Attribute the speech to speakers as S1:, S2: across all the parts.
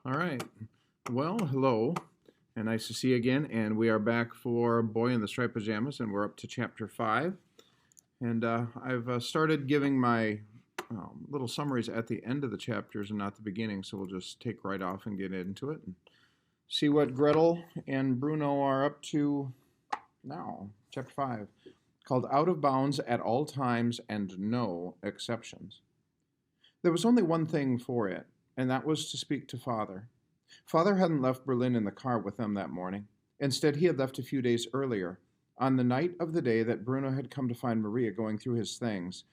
S1: All right. Well, hello, and nice to see you again. And we are back for Boy in the Striped Pajamas, and we're up to chapter 5. And I've started giving my little summaries at the end of the chapters and not the beginning, so we'll just take right off and get into it and see what Gretel and Bruno are up to now. Chapter 5, called Out of Bounds at All Times and No Exceptions. There was only one thing for it, and that was to speak to Father. Father hadn't left Berlin in the car with them that morning. Instead, he had left a few days earlier, on the night of the day that Bruno had come to find Maria going through his things,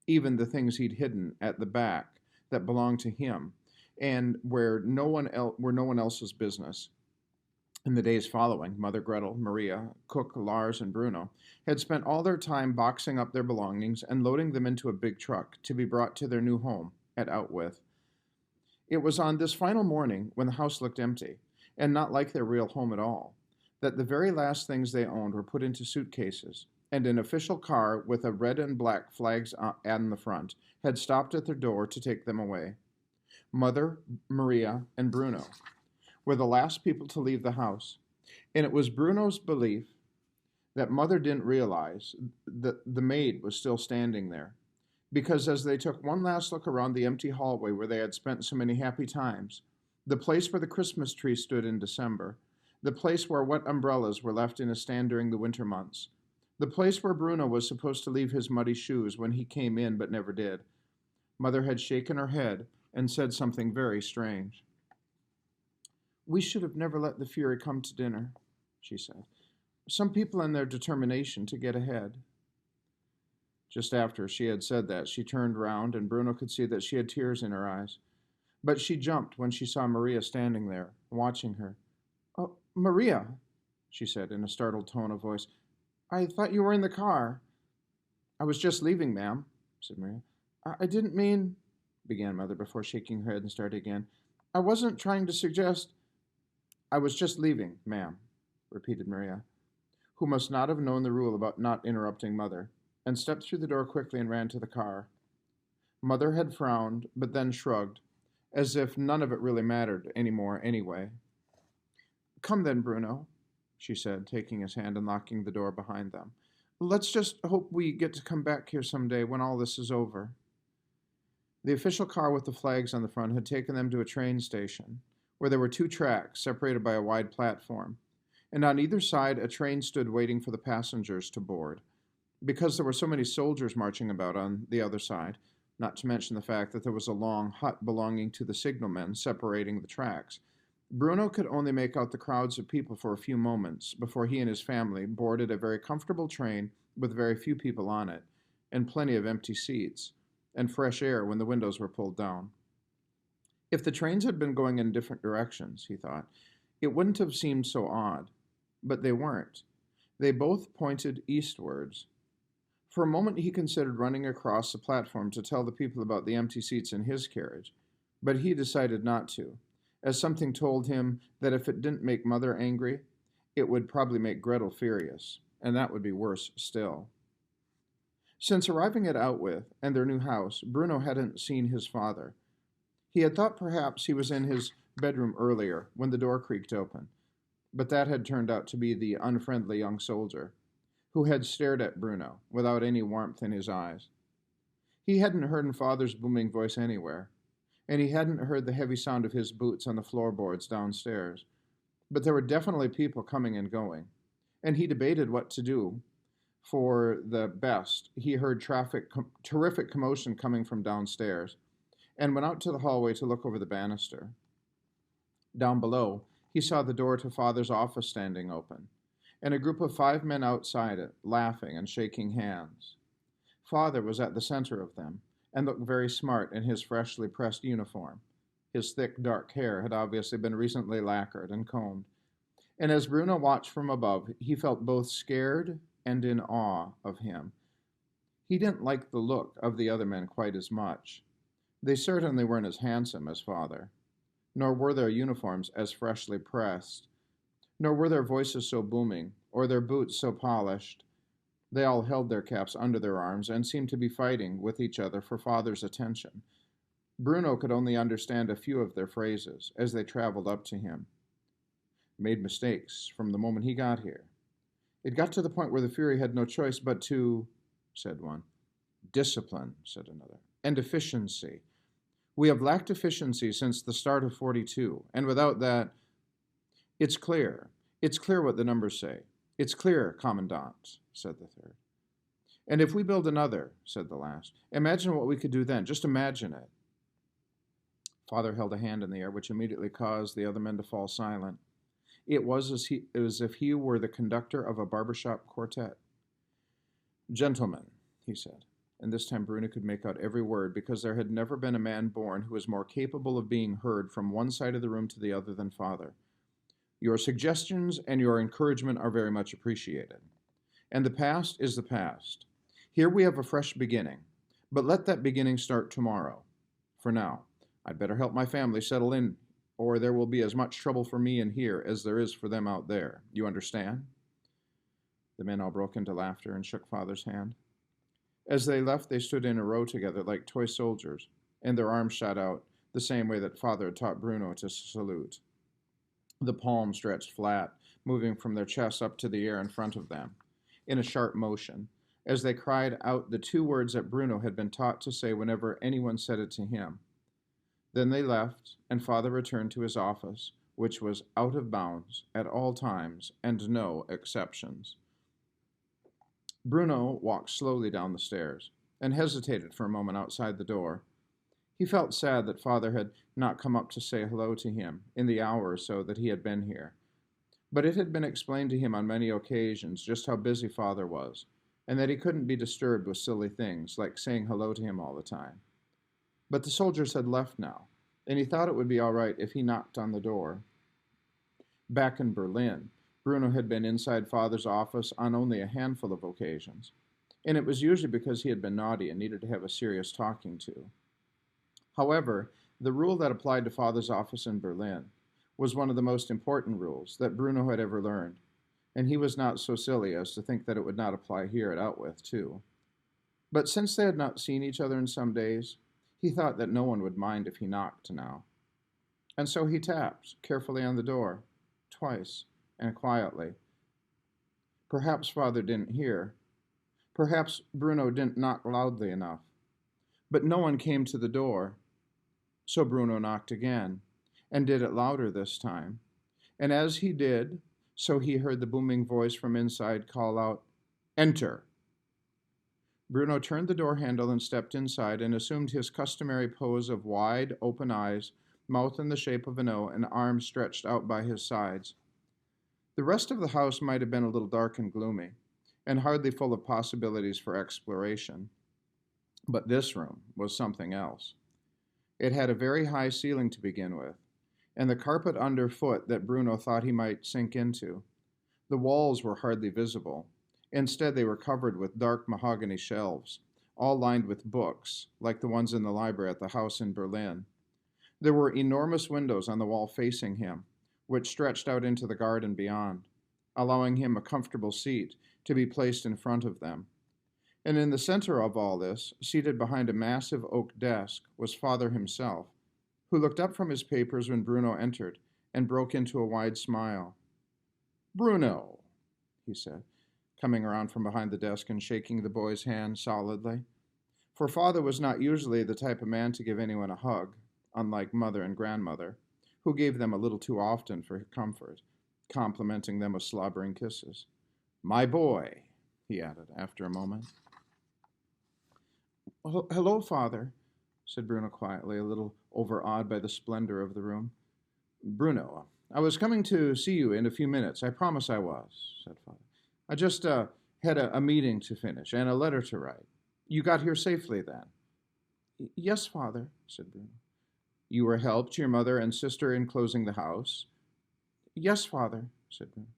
S1: even the things he'd hidden at the back that belonged to him, and where no one else's business. In the days following, Mother Gretel, Maria, Cook Lars, and Bruno had spent all their time boxing up their belongings and loading them into a big truck to be brought to their new home at Outwith. It was on this final morning, when the house looked empty, and not like their real home at all, that the very last things they owned were put into suitcases, and an official car with a red and black flags on the front had stopped at their door to take them away. Mother, Maria, and Bruno were the last people to leave the house, and it was Bruno's belief that Mother didn't realize that the maid was still standing there, because as they took one last look around the empty hallway where they had spent so many happy times, the place where the Christmas tree stood in December, the place where wet umbrellas were left in a stand during the winter months, the place where Bruno was supposed to leave his muddy shoes when he came in but never did, Mother had shaken her head and said something very strange. "We should have never let the Fury come to dinner," she said. "Some people in their determination to get ahead." Just after she had said that, she turned round, and Bruno could see that she had tears in her eyes. But she jumped when she saw Maria standing there, watching her. "Oh, Maria," she said in a startled tone of voice. "I thought you were in the car." "I was just leaving, ma'am," said Maria. "I didn't mean," began Mother before shaking her head and started again. "I wasn't trying to suggest—" "I was just leaving, ma'am," repeated Maria, who must not have known the rule about not interrupting Mother, and stepped through the door quickly and ran to the car. Mother had frowned, but then shrugged, as if none of it really mattered any more anyway. "Come then, Bruno," she said, taking his hand and locking the door behind them. "Let's just hope we get to come back here someday when all this is over." The official car with the flags on the front had taken them to a train station, where there were two tracks separated by a wide platform, and on either side a train stood waiting for the passengers to board. Because there were so many soldiers marching about on the other side, not to mention the fact that there was a long hut belonging to the signalmen separating the tracks, Bruno could only make out the crowds of people for a few moments before he and his family boarded a very comfortable train with very few people on it, and plenty of empty seats, and fresh air when the windows were pulled down. If the trains had been going in different directions, he thought, it wouldn't have seemed so odd. But they weren't. They both pointed eastwards. For a moment he considered running across the platform to tell the people about the empty seats in his carriage, but he decided not to, as something told him that if it didn't make Mother angry, it would probably make Gretel furious, and that would be worse still. Since arriving at Outwith and their new house, Bruno hadn't seen his father. He had thought perhaps he was in his bedroom earlier when the door creaked open, but that had turned out to be the unfriendly young soldier, who had stared at Bruno without any warmth in his eyes. He hadn't heard Father's booming voice anywhere, and he hadn't heard the heavy sound of his boots on the floorboards downstairs. But there were definitely people coming and going, and he debated what to do. For the best, he heard terrific commotion coming from downstairs, and went out to the hallway to look over the banister. Down below, he saw the door to Father's office standing open, and a group of 5 men outside it, laughing and shaking hands. Father was at the center of them, and looked very smart in his freshly pressed uniform. His thick, dark hair had obviously been recently lacquered and combed, and as Bruno watched from above, he felt both scared and in awe of him. He didn't like the look of the other men quite as much. They certainly weren't as handsome as Father, nor were their uniforms as freshly pressed, nor were their voices so booming, or their boots so polished. They all held their caps under their arms and seemed to be fighting with each other for Father's attention. Bruno could only understand a few of their phrases as they traveled up to him. Made mistakes from the moment he got here. It got to the point where the Fury had no choice but to, said one. Discipline, said another. And efficiency. We have lacked efficiency since the start of 42, and without that, it's clear. It's clear what the numbers say. It's clear, Commandant, said the third. And if we build another, said the last, imagine what we could do then. Just imagine it. Father held a hand in the air, which immediately caused the other men to fall silent. It was as if he were the conductor of a barbershop quartet. Gentlemen, he said, and this time Bruno could make out every word, because there had never been a man born who was more capable of being heard from one side of the room to the other than Father. Your suggestions and your encouragement are very much appreciated. And the past is the past. Here we have a fresh beginning, but let that beginning start tomorrow. For now, I'd better help my family settle in, or there will be as much trouble for me in here as there is for them out there. You understand? The men all broke into laughter and shook Father's hand. As they left, they stood in a row together like toy soldiers, and their arms shot out, the same way that Father had taught Bruno to salute. The palms stretched flat, moving from their chests up to the air in front of them, in a sharp motion, as they cried out the two words that Bruno had been taught to say whenever anyone said it to him. Then they left, and Father returned to his office, which was out of bounds at all times and no exceptions. Bruno walked slowly down the stairs and hesitated for a moment outside the door. He felt sad that Father had not come up to say hello to him in the hour or so that he had been here. But it had been explained to him on many occasions just how busy Father was, and that he couldn't be disturbed with silly things like saying hello to him all the time. But the soldiers had left now, and he thought it would be all right if he knocked on the door. Back in Berlin, Bruno had been inside Father's office on only a handful of occasions, and it was usually because he had been naughty and needed to have a serious talking to. However, the rule that applied to Father's office in Berlin was one of the most important rules that Bruno had ever learned, and he was not so silly as to think that it would not apply here at Outwith, too. But since they had not seen each other in some days, he thought that no one would mind if he knocked now. And so he tapped carefully on the door, twice, and quietly. Perhaps Father didn't hear. Perhaps Bruno didn't knock loudly enough. But no one came to the door. So Bruno knocked again, and did it louder this time. And as he did, so he heard the booming voice from inside call out, "Enter!" Bruno turned the door handle and stepped inside and assumed his customary pose of wide, open eyes, mouth in the shape of an O, and arms stretched out by his sides. The rest of the house might have been a little dark and gloomy, and hardly full of possibilities for exploration. But this room was something else. It had a very high ceiling to begin with, and the carpet underfoot that Bruno thought he might sink into. The walls were hardly visible. Instead, they were covered with dark mahogany shelves, all lined with books, like the ones in the library at the house in Berlin. There were enormous windows on the wall facing him, which stretched out into the garden beyond, allowing him a comfortable seat to be placed in front of them. And in the center of all this, seated behind a massive oak desk, was Father himself, who looked up from his papers when Bruno entered and broke into a wide smile. "Bruno," he said, coming around from behind the desk and shaking the boy's hand solidly. For Father was not usually the type of man to give anyone a hug, unlike Mother and Grandmother, who gave them a little too often for comfort, complimenting them with slobbering kisses. "My boy," he added after a moment. "Hello, Father," said Bruno quietly, a little overawed by the splendor of the room. "Bruno, I was coming to see you in a few minutes. I promise I was," said Father. "I just had a meeting to finish and a letter to write. You got here safely then?" "Yes, Father," said Bruno. "You were help to your mother and sister in closing the house?" "Yes, Father," said Bruno.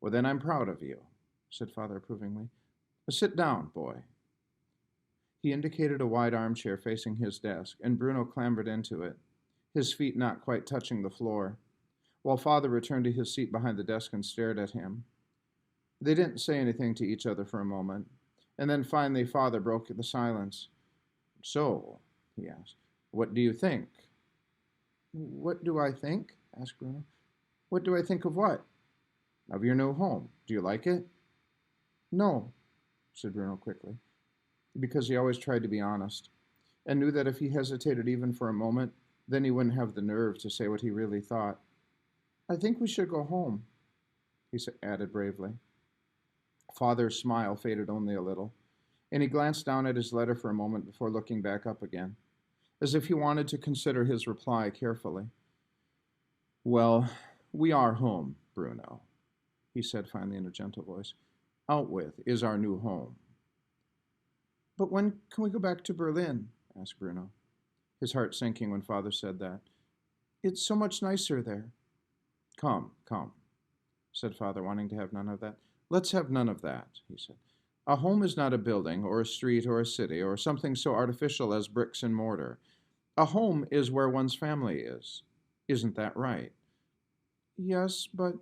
S1: "Well, then I'm proud of you," said Father approvingly. "Sit down, boy." He indicated a wide armchair facing his desk, and Bruno clambered into it, his feet not quite touching the floor, while Father returned to his seat behind the desk and stared at him. They didn't say anything to each other for a moment, and then finally Father broke the silence. "So," he asked, What do you think? What do I think? Asked Bruno. What do I think of what? Of your new home. Do you like it? No, said Bruno quickly, because he always tried to be honest, and knew that if he hesitated even for a moment, then he wouldn't have the nerve to say what he really thought. I think we should go home, he added bravely. Father's smile faded only a little, and he glanced down at his letter for a moment before looking back up again, as if he wanted to consider his reply carefully. Well, we are home, Bruno, he said finally in a gentle voice. Outwith is our new home. But when can we go back to Berlin? Asked Bruno, his heart sinking when Father said that. It's so much nicer there. Come, come, said Father, wanting to have none of that. Let's have none of that, he said. A home is not a building or a street or a city or something so artificial as bricks and mortar. A home is where one's family is. Isn't that right? Yes, but...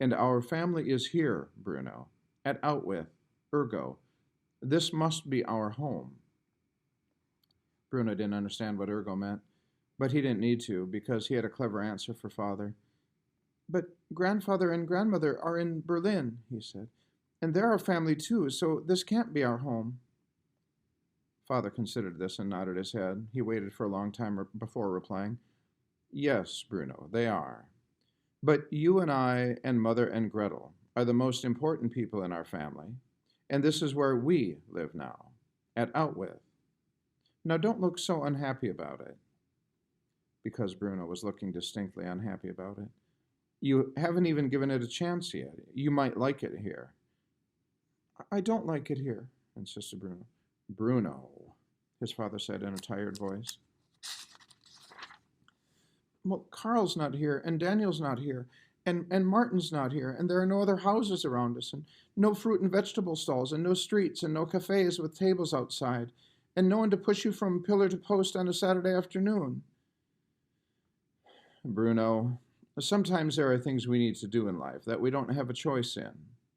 S1: And our family is here, Bruno, at Outwith, ergo. This must be our home. Bruno didn't understand what ergo meant, but he didn't need to, because he had a clever answer for Father. But grandfather and grandmother are in Berlin, he said, and they're our family too, so this can't be our home. Father considered this and nodded his head. He waited for a long time before replying. Yes, Bruno, they are. But you and I and Mother and Gretel are the most important people in our family, and this is where we live now, at Outwith. Now don't look so unhappy about it. Because Bruno was looking distinctly unhappy about it. You haven't even given it a chance yet. You might like it here. I don't like it here, insisted Bruno. Bruno, his father said in a tired voice. Well, Carl's not here, and Daniel's not here, and Martin's not here, and there are no other houses around us, and no fruit and vegetable stalls, and no streets, and no cafes with tables outside, and no one to push you from pillar to post on a Saturday afternoon. Bruno, sometimes there are things we need to do in life that we don't have a choice in,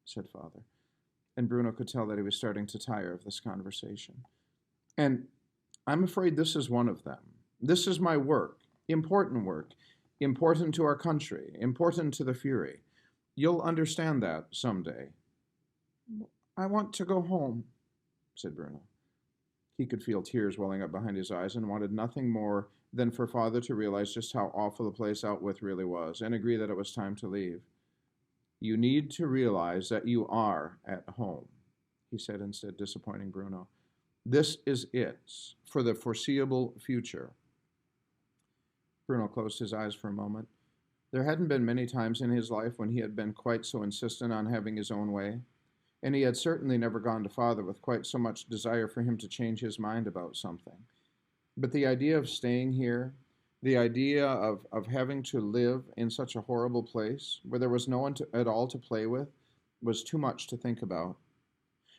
S1: said Father. And Bruno could tell that he was starting to tire of this conversation. And I'm afraid this is one of them. This is my work, important to our country, important to the Fury. You'll understand that someday. I want to go home, said Bruno. He could feel tears welling up behind his eyes and wanted nothing more than for Father to realize just how awful the place Outwith really was and agree that it was time to leave. You need to realize that you are at home, he said instead, disappointing Bruno. This is it, for the foreseeable future. Bruno closed his eyes for a moment. There hadn't been many times in his life when he had been quite so insistent on having his own way, and he had certainly never gone to Father with quite so much desire for him to change his mind about something. But the idea of staying here, the idea of having to live in such a horrible place where there was no one at all to play with, was too much to think about.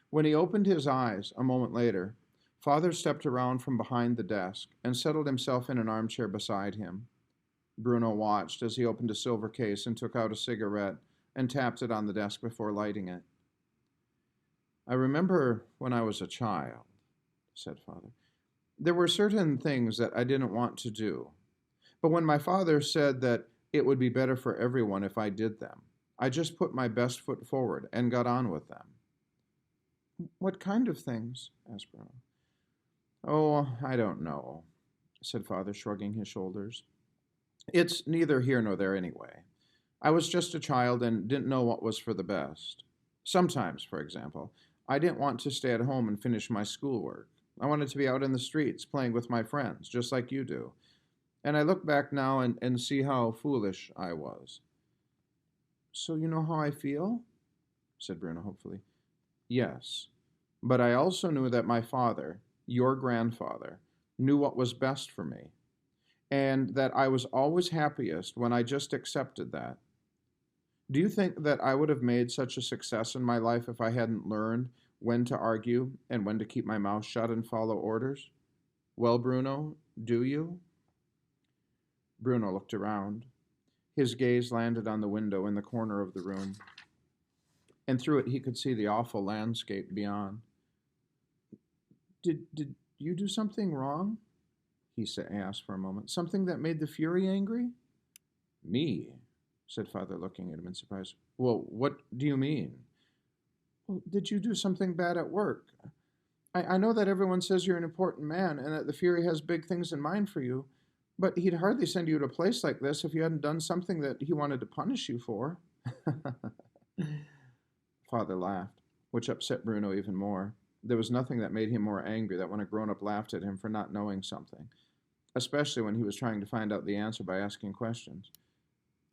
S1: When he opened his eyes a moment later, Father stepped around from behind the desk and settled himself in an armchair beside him. Bruno watched as he opened a silver case and took out a cigarette and tapped it on the desk before lighting it. I remember when I was a child, said Father. There were certain things that I didn't want to do. But when my father said that it would be better for everyone if I did them, I just put my best foot forward and got on with them. What kind of things? Asked Bruno. Oh, I don't know, said Father, shrugging his shoulders. It's neither here nor there anyway. I was just a child and didn't know what was for the best. Sometimes, for example, I didn't want to stay at home and finish my schoolwork. I wanted to be out in the streets playing with my friends, just like you do. And I look back now and see how foolish I was. So you know how I feel? Said Bruno hopefully. Yes, but I also knew that my father, your grandfather, knew what was best for me, and that I was always happiest when I just accepted that. Do you think that I would have made such a success in my life if I hadn't learned when to argue and when to keep my mouth shut and follow orders? Well, Bruno, do you? Bruno looked around. His gaze landed on the window in the corner of the room, and through it he could see the awful landscape beyond. Did you do something wrong? asked for a moment. Something that made the Fury angry? Me, said Father, looking at him in surprise. Well, what do you mean? Well, did you do something bad at work? I know that everyone says you're an important man and that the Fury has big things in mind for you, but he'd hardly send you to a place like this if you hadn't done something that he wanted to punish you for. Father laughed, which upset Bruno even more. There was nothing that made him more angry than when a grown-up laughed at him for not knowing something, especially when he was trying to find out the answer by asking questions.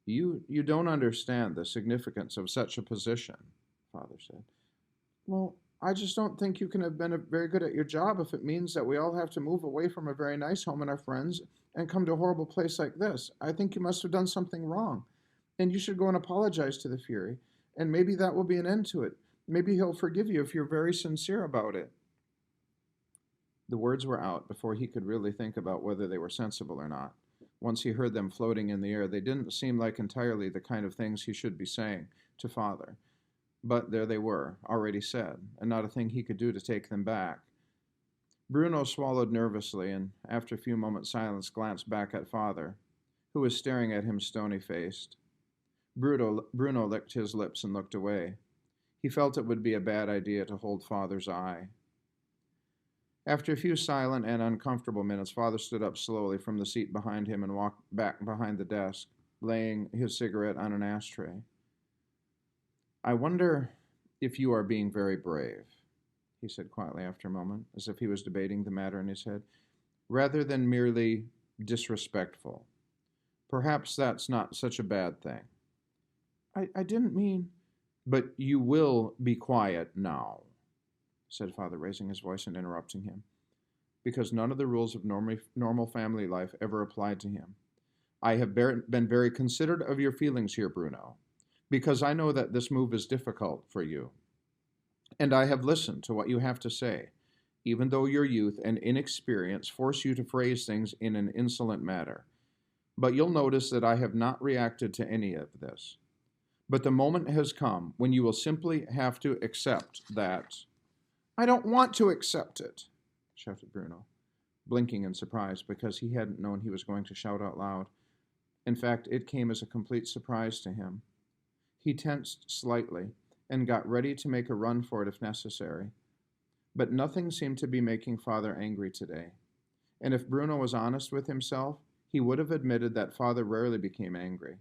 S1: You don't understand the significance of such a position, Father said. Well, I just don't think you can have been very good at your job if it means that we all have to move away from a very nice home and our friends and come to a horrible place like this. I think you must have done something wrong. And you should go and apologize to the Fury. And maybe that will be an end to it. Maybe he'll forgive you if you're very sincere about it. The words were out before he could really think about whether they were sensible or not. Once he heard them floating in the air, they didn't seem like entirely the kind of things he should be saying to Father. But there they were, already said, and not a thing he could do to take them back. Bruno swallowed nervously, and after a few moments' silence glanced back at Father, who was staring at him stony-faced. Bruno licked his lips and looked away. He felt it would be a bad idea to hold Father's eye. After a few silent and uncomfortable minutes, Father stood up slowly from the seat behind him and walked back behind the desk, laying his cigarette on an ashtray. I wonder if you are being very brave, he said quietly after a moment, as if he was debating the matter in his head, rather than merely disrespectful. Perhaps that's not such a bad thing. I didn't mean... But you will be quiet now, said Father, raising his voice and interrupting him, because none of the rules of normal family life ever applied to him. I have been very considerate of your feelings here, Bruno, because I know that this move is difficult for you. And I have listened to what you have to say, even though your youth and inexperience force you to phrase things in an insolent manner. But you'll notice that I have not reacted to any of this. But the moment has come when you will simply have to accept that. I don't want to accept it, shouted Bruno, blinking in surprise because he hadn't known he was going to shout out loud. In fact, it came as a complete surprise to him. He tensed slightly and got ready to make a run for it if necessary. But nothing seemed to be making Father angry today. And if Bruno was honest with himself, he would have admitted that Father rarely became angry.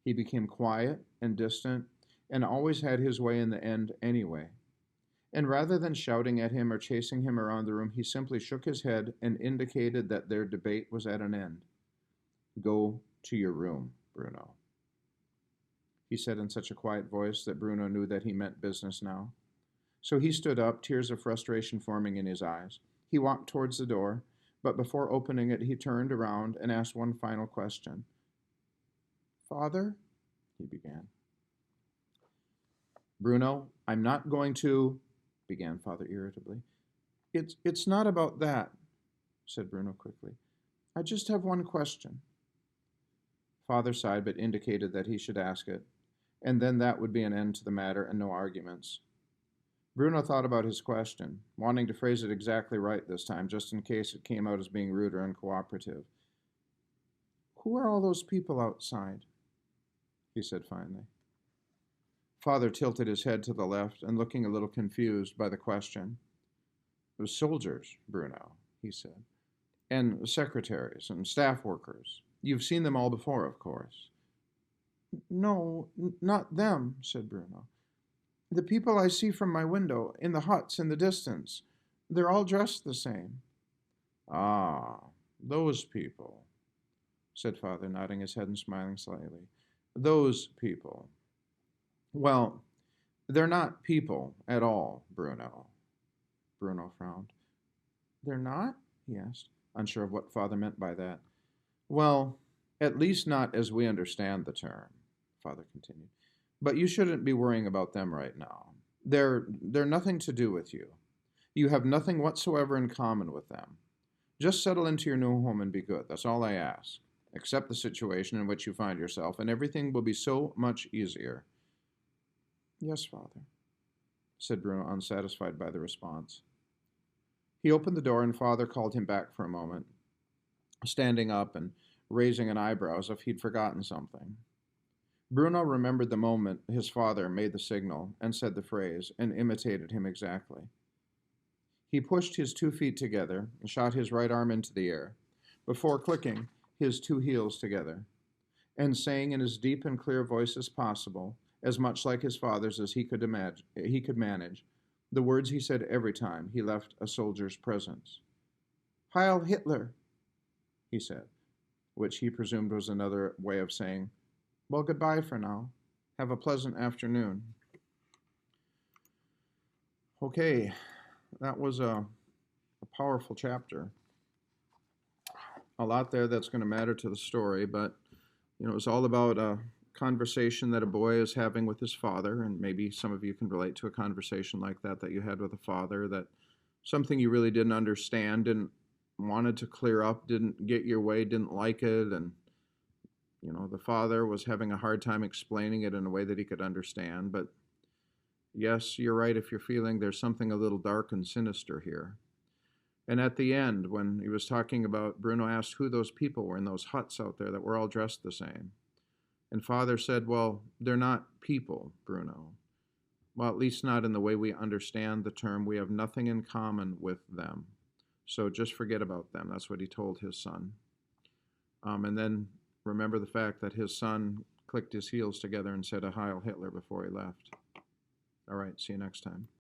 S1: He became quiet and distant and always had his way in the end anyway. And rather than shouting at him or chasing him around the room, he simply shook his head and indicated that their debate was at an end. Go to your room, Bruno, he said in such a quiet voice that Bruno knew that he meant business now. So he stood up, tears of frustration forming in his eyes. He walked towards the door, but before opening it, he turned around and asked one final question. Father, he began. Bruno, I'm not going to, began Father irritably. It's not about that, said Bruno quickly. I just have one question. Father sighed but indicated that he should ask it, and then that would be an end to the matter and no arguments. Bruno thought about his question, wanting to phrase it exactly right this time, just in case it came out as being rude or uncooperative. Who are all those people outside? He said finally. Father tilted his head to the left and looking a little confused by the question. It was soldiers, Bruno, he said, and secretaries and staff workers. You've seen them all before, of course. No, not them, said Bruno. The people I see from my window, in the huts in the distance, they're all dressed the same. Ah, those people, said Father, nodding his head and smiling slightly. Those people. Well, they're not people at all, Bruno. Bruno frowned. They're not? He asked, unsure of what Father meant by that. Well, at least not as we understand the term, Father continued. But you shouldn't be worrying about them right now. They're nothing to do with you. You have nothing whatsoever in common with them. Just settle into your new home and be good. That's all I ask. Accept the situation in which you find yourself, and everything will be so much easier. Yes, Father, said Bruno, unsatisfied by the response. He opened the door, and Father called him back for a moment. standing up and raising an eyebrow as if he'd forgotten something. Bruno remembered the moment his father made the signal and said the phrase, and imitated him exactly. He pushed his 2 feet together and shot his right arm into the air, before clicking his 2 heels together, and saying in as deep and clear voice as possible, as much like his father's as he could manage, the words he said every time he left a soldier's presence. Heil Hitler, he said, which he presumed was another way of saying, well, goodbye for now. Have a pleasant afternoon. Okay, that was a powerful chapter. A lot there that's going to matter to the story, but it was all about a conversation that a boy is having with his father, and maybe some of you can relate to a conversation like that you had with a father, that something you really didn't understand, didn't wanted to clear up, didn't get your way, didn't like it, and the father was having a hard time explaining it in a way that he could understand. But yes, you're right if you're feeling there's something a little dark and sinister here. And at the end, when he was talking about, Bruno asked who those people were in those huts out there that were all dressed the same. And father said, well, they're not people, Bruno. Well, at least not in the way we understand the term. We have nothing in common with them. So just forget about them. That's what he told his son. And then remember the fact that his son clicked his heels together and said a Heil Hitler before he left. All right, see you next time.